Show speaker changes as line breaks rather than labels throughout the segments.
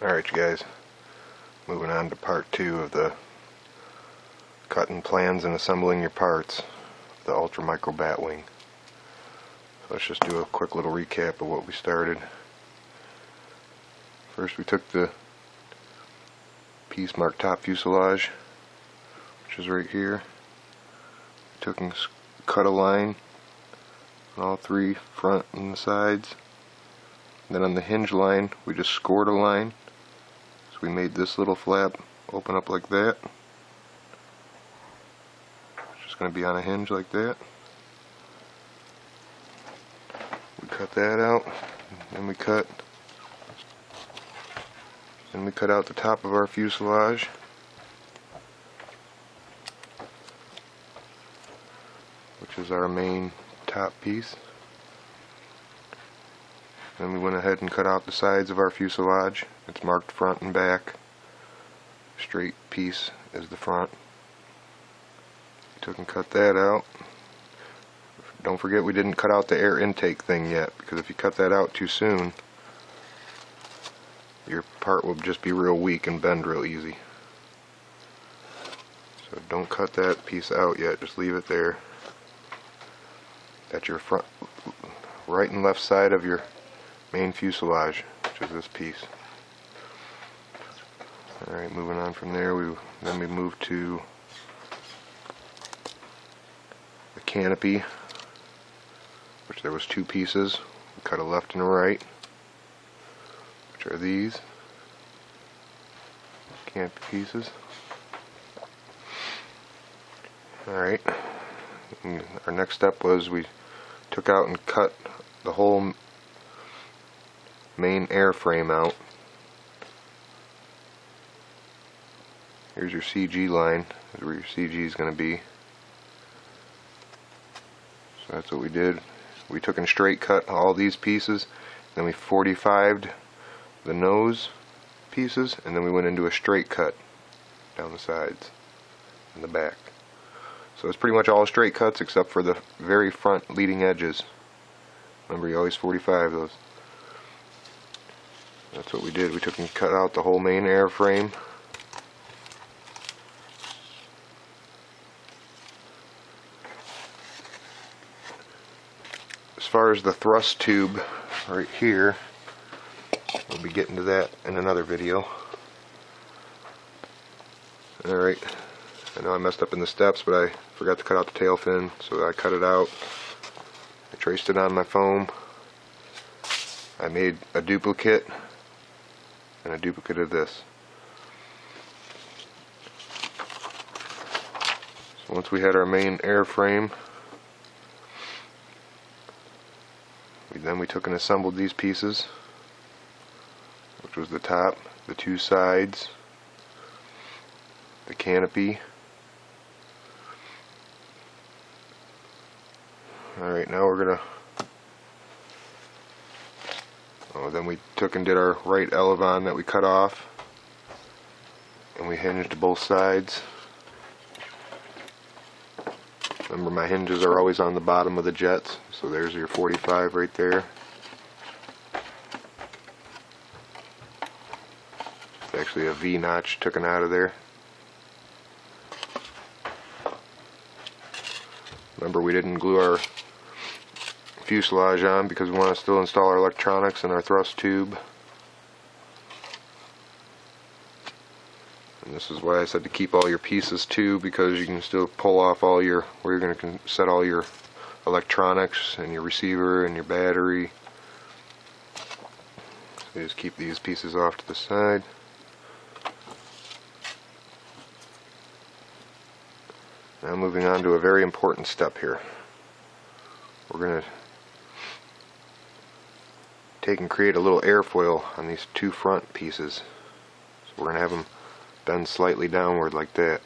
Alright you guys, moving on to part 2 of the cutting plans and assembling your parts of the Ultra Micro Batwing. So let's just do a quick little recap of what we started. First we took the piece marked top fuselage, which is right here. We took and cut a line on all three front and the sides. And then on the hinge line we just scored a line. So we made this little flap open up like that. It's just going to be on a hinge like that. We cut that out, and then we cut out the top of our fuselage. Which is our main top piece. Then we went ahead and cut out the sides of our fuselage. It's marked front and back. Straight piece is the front. We took and cut that out. Don't forget we didn't cut out the air intake thing yet, because if you cut that out too soon, your part will just be real weak and bend real easy. So don't cut that piece out yet, just leave it there. That's your front, right and left side of your main fuselage, which is this piece. Alright, moving on from there, then we move to the canopy, which there was two pieces. We cut a left and a right, which are these canopy pieces. Alright, our next step was we took out and cut the whole main airframe out. Here's your CG line, is where your CG is going to be. So that's what we did. We took and straight cut all these pieces, then we 45'd the nose pieces, and then we went into a straight cut down the sides and the back. So it's pretty much all straight cuts except for the very front leading edges. Remember, you always 45 those. That's what we did. We took and cut out the whole main airframe. As far as the thrust tube right here, we'll be getting to that in another video. Alright, I know I messed up in the steps, but I forgot to cut out the tail fin, so I cut it out. I traced it on my foam. I made a duplicate and a duplicate of this. So once we had our main airframe, then we took and assembled these pieces, which was the top, the two sides, the canopy. Alright, now we're gonna then we took and did our right elevon that we cut off, and we hinged both sides. Remember, my hinges are always on the bottom of the jets, so there's your 45 right there. It's actually a V notch taken out of there. Remember, we didn't glue our fuselage on because we want to still install our electronics and our thrust tube. And this is why I said to keep all your pieces too, because you can still pull off all your, where you're going to set all your electronics and your receiver and your battery. So you just keep these pieces off to the side. Now moving on to a very important step here. We're going to take and create a little airfoil on these two front pieces. So we're going to have them bend slightly downward like that.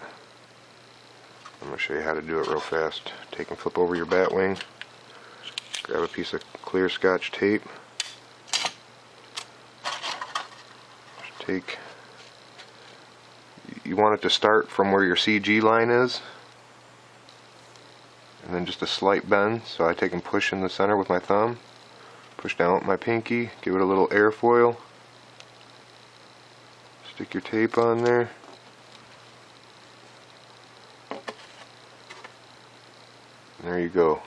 I'm going to show you how to do it real fast. Take and flip over your Batwing, grab a piece of clear Scotch tape, you want it to start from where your CG line is, and then just a slight bend. So I take and push in the center with my thumb, push down with my pinky, give it a little airfoil, Stick your tape on there. And there you go.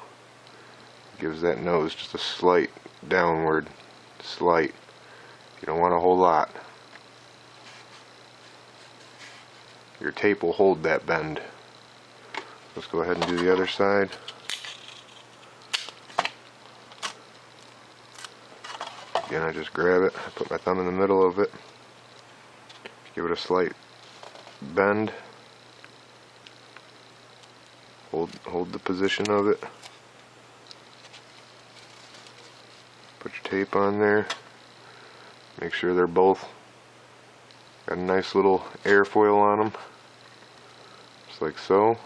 Gives that nose just a slight downward. Slight. You don't want a whole lot. Your tape will hold that bend. Let's go ahead and do the other side. Again, I just grab it, I put my thumb in the middle of it, give it a slight bend, hold the position of it, put your tape on there, make sure they're both got a nice little airfoil on them, just like so.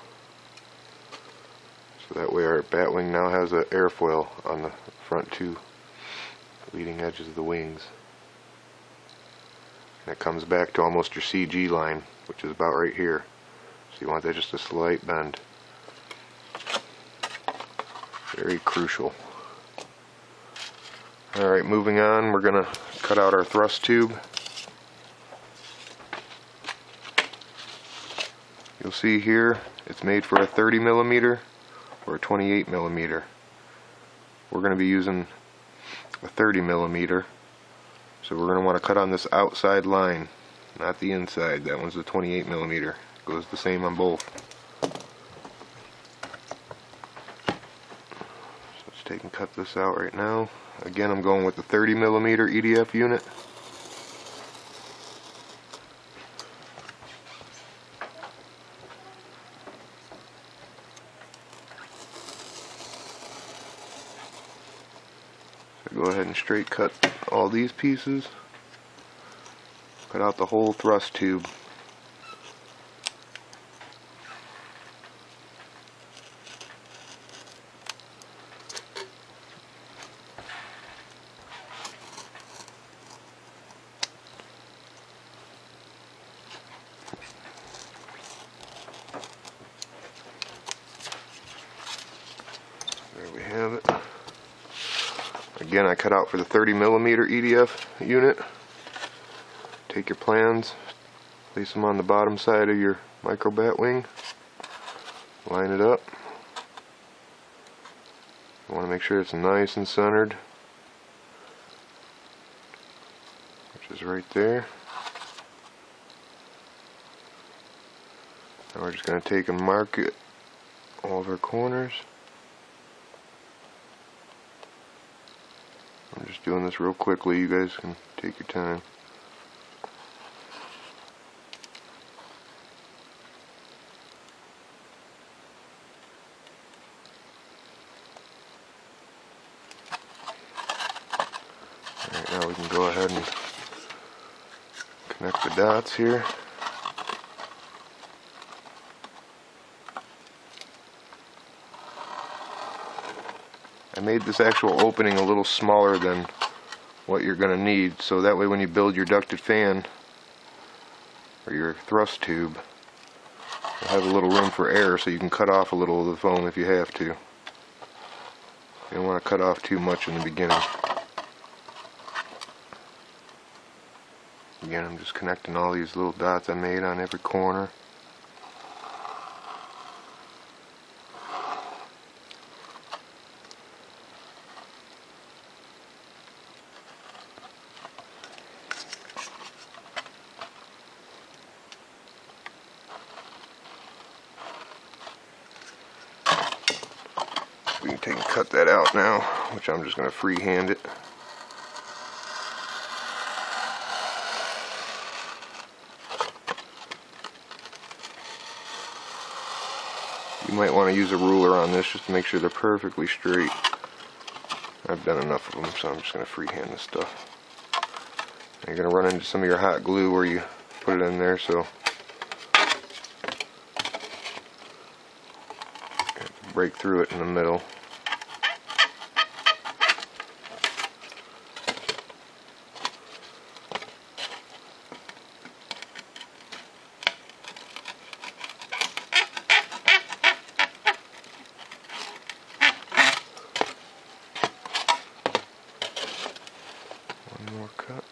So that way our batwing now has an airfoil on the front two leading edges of the wings. And it comes back to almost your CG line, which is about right here. So you want that just a slight bend. Very crucial. Alright, moving on, we're going to cut out our thrust tube. You'll see here, it's made for a 30mm or a 28mm. We're going to be using a 30mm, so we're going to want to cut on this outside line, not the inside. That one's a 28mm. Goes the same on both. So let's take and cut this out right now. Again, I'm going with the 30mm EDF unit. Go ahead and straight cut all these pieces. Cut out the whole thrust tube. There we have it. Again, I cut out for the 30mm EDF unit. Take your plans, place them on the bottom side of your micro bat wing, line it up. You want to make sure it's nice and centered, which is right there. Now we're just going to take and mark it all of our corners. I'm just doing this real quickly, you guys can take your time. Alright, now we can go ahead and connect the dots here. I made this actual opening a little smaller than what you're going to need, so that way when you build your ducted fan or your thrust tube, you'll have a little room for air so you can cut off a little of the foam if you have to. You don't want to cut off too much in the beginning. Again, I'm just connecting all these little dots I made on every corner. We can take and cut that out now, which I'm just going to freehand it. You might want to use a ruler on this just to make sure they're perfectly straight. I've done enough of them, so I'm just going to freehand this stuff. You're going to run into some of your hot glue where you put it in there, so break through it in the middle. One more cut.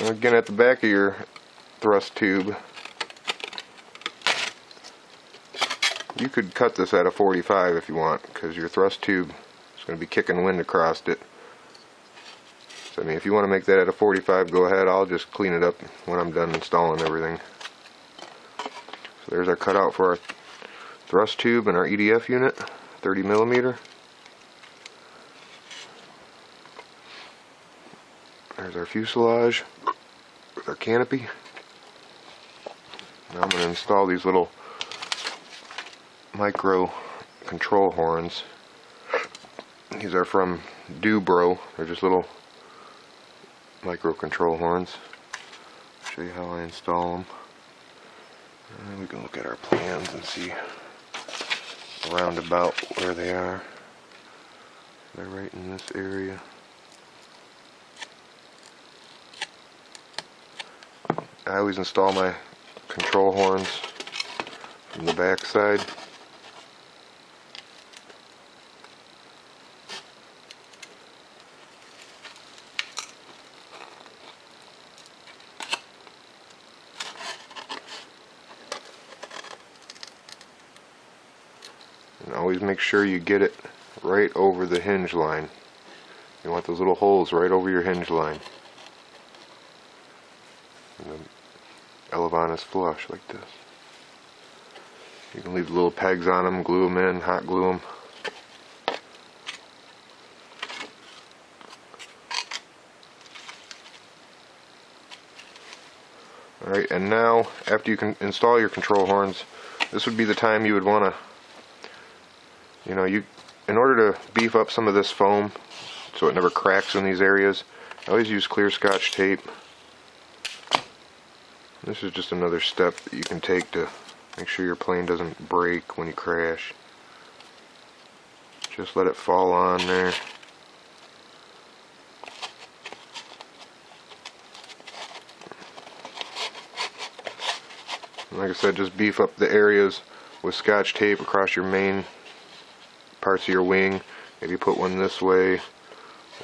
Again, at the back of your thrust tube, you could cut this at a 45 if you want, because your thrust tube is going to be kicking wind across it. So I mean, if you want to make that at a 45, go ahead. I'll just clean it up when I'm done installing everything. So there's our cutout for our thrust tube and our EDF unit, 30 millimeter. There's our fuselage with our canopy. Now I'm going to install these little micro control horns. These are from Dubro. They're just little micro control horns. I'll show you how I install them. And we can look at our plans and see around about where they are. They're right in this area. I always install my control horns from the back side. And always make sure you get it right over the hinge line. You want those little holes right over your hinge line. And the elevon is flush like this. You can leave the little pegs on them, glue them in, hot glue them. Alright, and now after you can install your control horns, this would be the time you would want to, in order to beef up some of this foam so it never cracks in these areas, I always use clear Scotch tape. This is just another step that you can take to make sure your plane doesn't break when you crash. Just let it fall on there. And like I said, just beef up the areas with Scotch tape across your main parts of your wing. Maybe put one this way,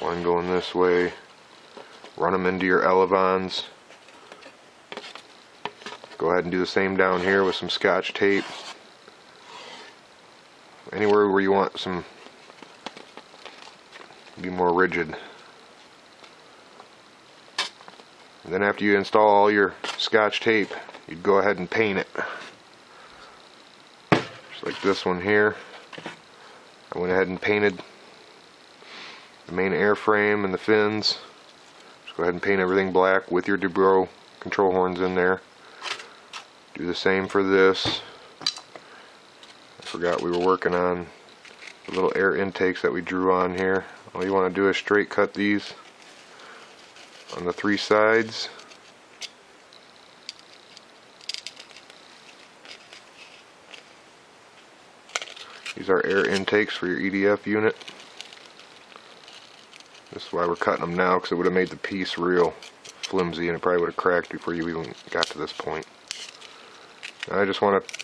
one going this way. Run them into your elevons. Go ahead and do the same down here with some Scotch tape. Anywhere where you want some be more rigid. And then after you install all your Scotch tape, you'd go ahead and paint it. Just like this one here. I went ahead and painted the main airframe and the fins. Just go ahead and paint everything black with your Dubro control horns in there. Do the same for this. I forgot we were working on the little air intakes that we drew on here. All you want to do is straight cut these on the three sides. These are air intakes for your EDF unit. This is why we're cutting them now, because it would have made the piece real flimsy and it probably would have cracked before you even got to this point. Now I just want to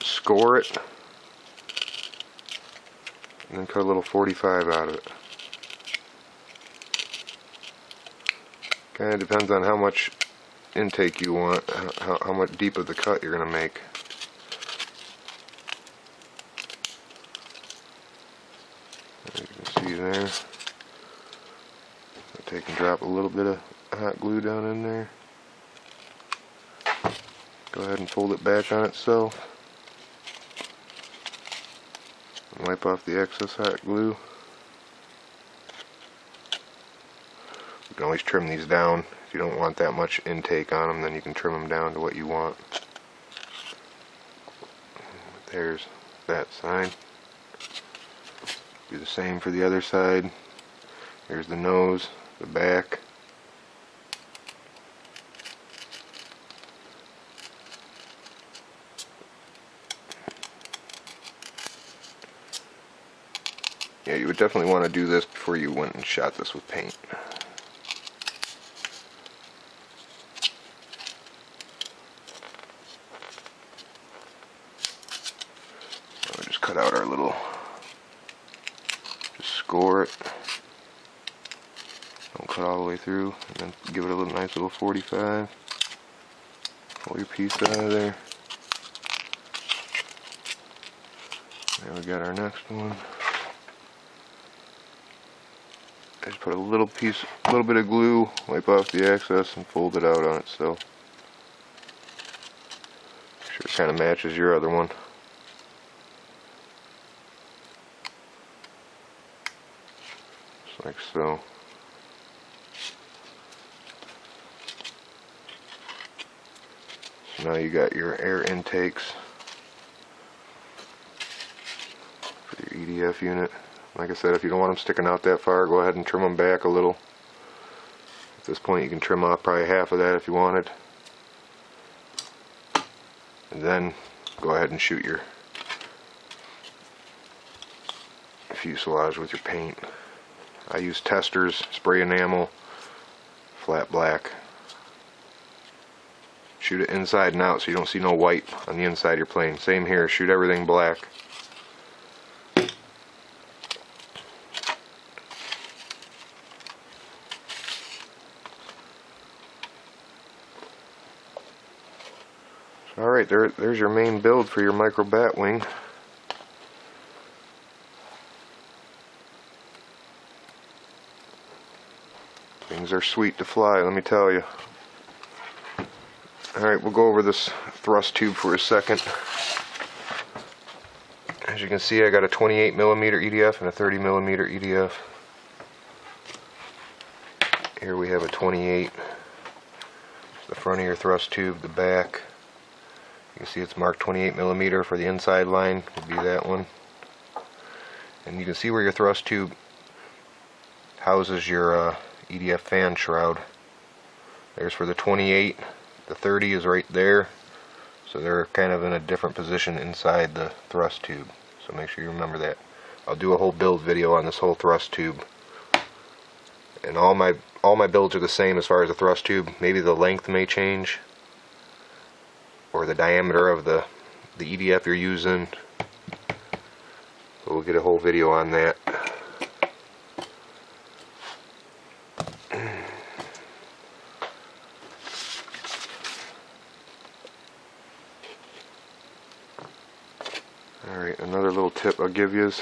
score it and then cut a little 45 out of it. Kind of depends on how much intake you want, how much deep of the cut you're going to make. As you can see there, I'll take and drop a little bit of hot glue down in there. Go ahead and fold it back on itself. And wipe off the excess hot glue. You can always trim these down. If you don't want that much intake on them, then you can trim them down to what you want. There's that side. Do the same for the other side. Here's the nose, the back. Yeah, you would definitely want to do this before you went and shot this with paint. So just cut out our little, just score it. Don't cut all the way through, and then give it a little nice little 45. Pull your piece out of there. There we got our next one. Just put a little bit of glue, wipe off the excess, and fold it out on itself. Make sure it kind of matches your other one. Just like so. So now you got your air intakes for your EDF unit. Like I said, if you don't want them sticking out that far, go ahead and trim them back a little. At this point you can trim off probably half of that if you wanted. And then go ahead and shoot your fuselage with your paint. I use testers, spray enamel, flat black. Shoot it inside and out so you don't see no white on the inside of your plane. Same here, shoot everything black. Alright, there's your main build for your micro bat wing. Things are sweet to fly, let me tell you. Alright, we'll go over this thrust tube for a second. As you can see, I got a 28mm EDF and a 30mm EDF. Here we have a 28. The front of your thrust tube, the back. You can see it's marked 28mm for the inside line, would be that one. And you can see where your thrust tube houses your EDF fan shroud. There's for the 28, the 30 is right there, so they're kind of in a different position inside the thrust tube. So make sure you remember that. I'll do a whole build video on this whole thrust tube. And all my builds are the same as far as the thrust tube. Maybe the length may change, or the diameter of the EDF you're using. So we'll get a whole video on that. Alright, another little tip I'll give you is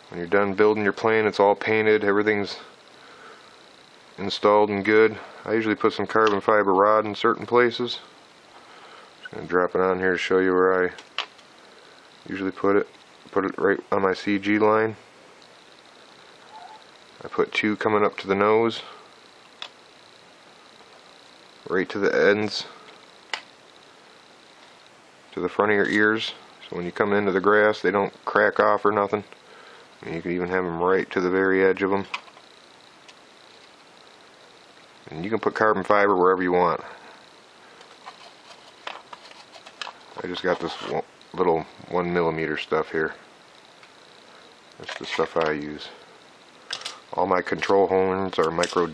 when you're done building your plane, it's all painted, everything's installed and good. I usually put some carbon fiber rod in certain places. Just going to drop it on here to show you where I usually put it. Put it right on my CG line. I put 2 coming up to the nose, right to the ends, to the front of your ears, so when you come into the grass they don't crack off or nothing. And you can even have them right to the very edge of them. And you can put carbon fiber wherever you want. I just got this little 1mm stuff here. That's the stuff I use. All my control horns are micro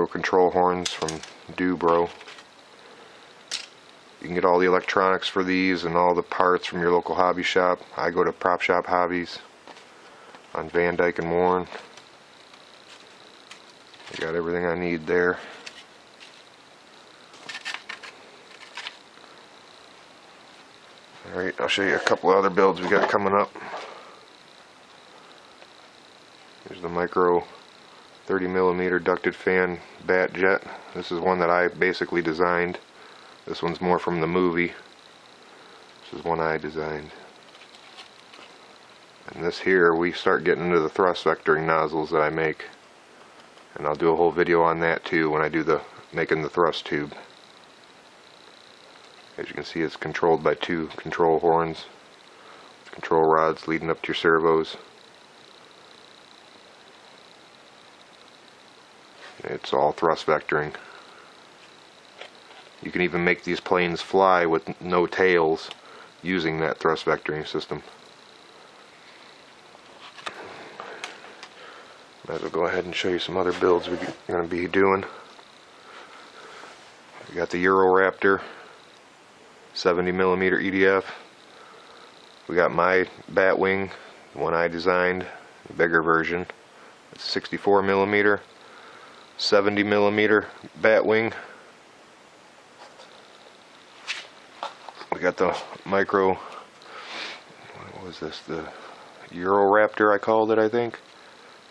control horns from Dubro. You can get all the electronics for these and all the parts from your local hobby shop. I go to Prop Shop Hobbies on Van Dyke and Warren. I got everything I need there. Alright, I'll show you a couple other builds we got coming up. Here's the micro 30mm ducted fan bat jet. This is one that I basically designed. This one's more from the movie. This is one I designed. And this here, we start getting into the thrust vectoring nozzles that I make. And I'll do a whole video on that too when I do making the thrust tube. As you can see, it's controlled by 2 control horns, control rods leading up to your servos. It's all thrust vectoring. You can even make these planes fly with no tails using that thrust vectoring system. Might as well go ahead and show you some other builds we're going to be doing. We got the Euroraptor 70mm EDF. We got my Batwing, the one I designed, the bigger version, It's 64 millimeter, 70 millimeter bat wing. We got the micro, what was this, the Euroraptor I called it, I think.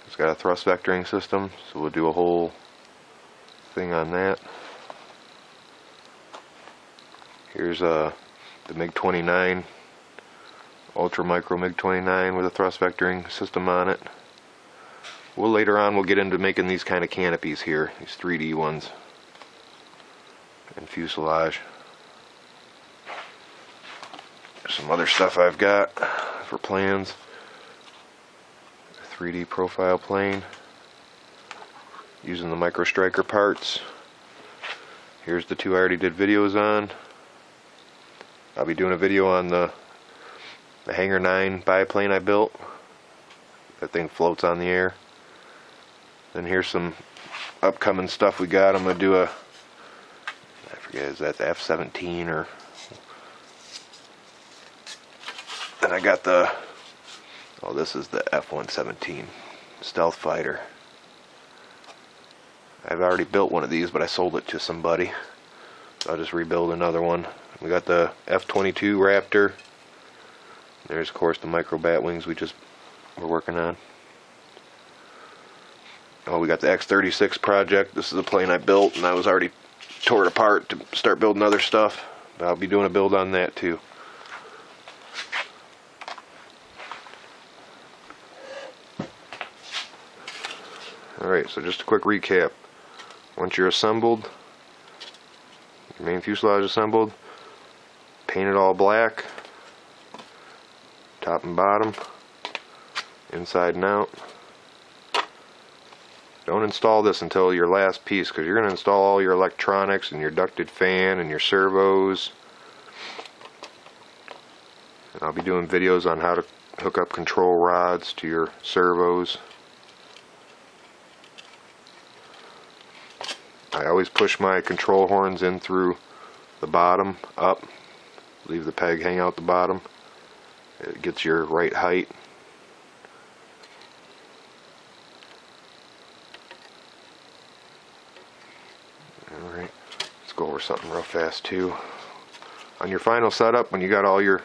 It's got a thrust vectoring system, so we'll do a whole thing on that. Here's the MiG-29, ultra micro MiG-29 with a thrust vectoring system on it. Later on we'll get into making these kind of canopies here, these 3D ones, and fuselage. There's some other stuff I've got for plans. 3D profile plane using the MicroStriker parts. Here's the two I already did videos on. I'll be doing a video on the Hangar 9 biplane I built. That thing floats on the air. Then here's some upcoming stuff we got. I'm going to do I forget, is that the F-17 or... Then I got the, oh, this is the F-117 stealth fighter. I've already built one of these, but I sold it to somebody. So I'll just rebuild another one. We got the F-22 Raptor. There's, of course, the micro bat wings we were working on. Oh, we got the X-36 project. This is a plane I built, and I was already tore it apart to start building other stuff. But I'll be doing a build on that too. Alright, so just a quick recap. Once you're assembled, your main fuselage assembled, paint it all black, top and bottom, inside and out. Don't install this until your last piece, because you're going to install all your electronics and your ducted fan and your servos. And I'll be doing videos on how to hook up control rods to your servos. I always push my control horns in through the bottom up, leave the peg hang out the bottom. It gets your right height. Alright, let's go over something real fast too. On your final setup, when you got all your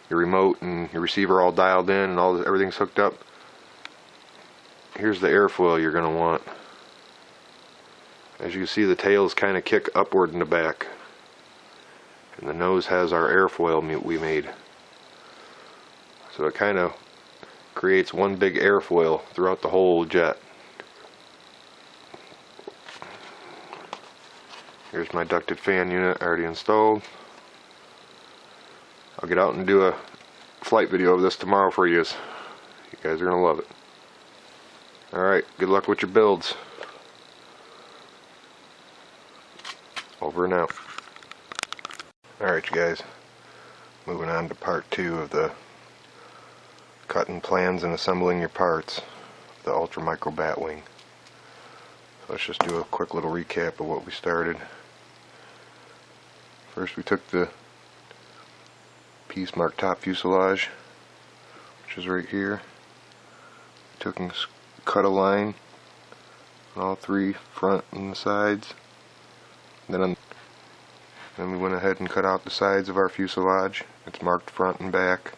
remote and your receiver all dialed in and everything's hooked up, here's the airfoil you're going to want. As you can see, the tails kind of kick upward in the back, and the nose has our airfoil we made. So it kind of creates one big airfoil throughout the whole jet. Here's my ducted fan unit already installed. I'll get out and do a flight video of this tomorrow for you. You guys are going to love it. Alright, good luck with your builds. Over and out. Alright, you guys. Moving on to part 2 of the cutting plans and assembling your parts of the Ultra Micro Bat Wing. So let's just do a quick little recap of what we started. First we took the piece marked top fuselage, which is right here. Took and cut a line on all 3 front and the sides. Then we went ahead and cut out the sides of our fuselage. It's marked front and back.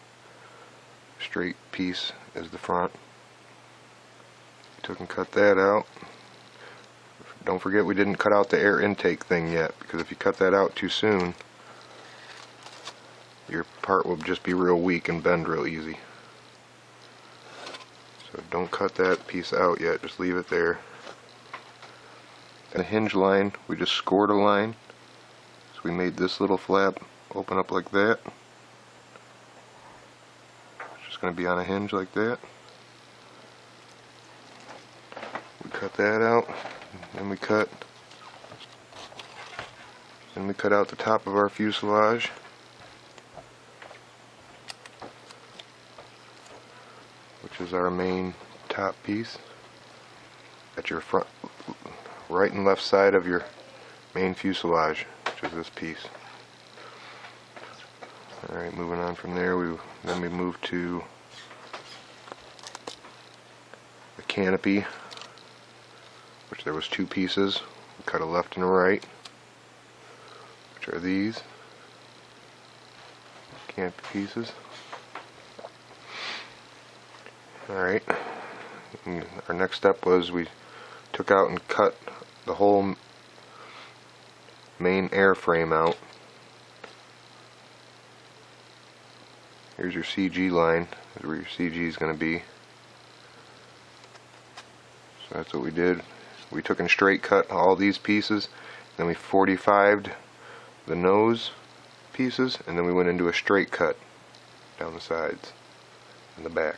Straight piece is the front. Took and cut that out. Don't forget we didn't cut out the air intake thing yet, because if you cut that out too soon, your part will just be real weak and bend real easy. So don't cut that piece out yet, just leave it there. The hinge line, we just scored a line, so we made this little flap open up like that. It's just going to be on a hinge like that. We cut that out, and we cut out the top of our fuselage. Which is our main top piece. At your front, right and left side of your main fuselage, which is this piece. Alright, moving on from there, then we move to the canopy, which there was 2 pieces. We cut a left and a right, which are these canopy pieces. Alright, our next step was we took out and cut the whole main airframe out. Here's your CG line, is where your CG is going to be. So that's what we did. We took and straight cut all these pieces, then we 45'd the nose pieces, and then we went into a straight cut down the sides and the back.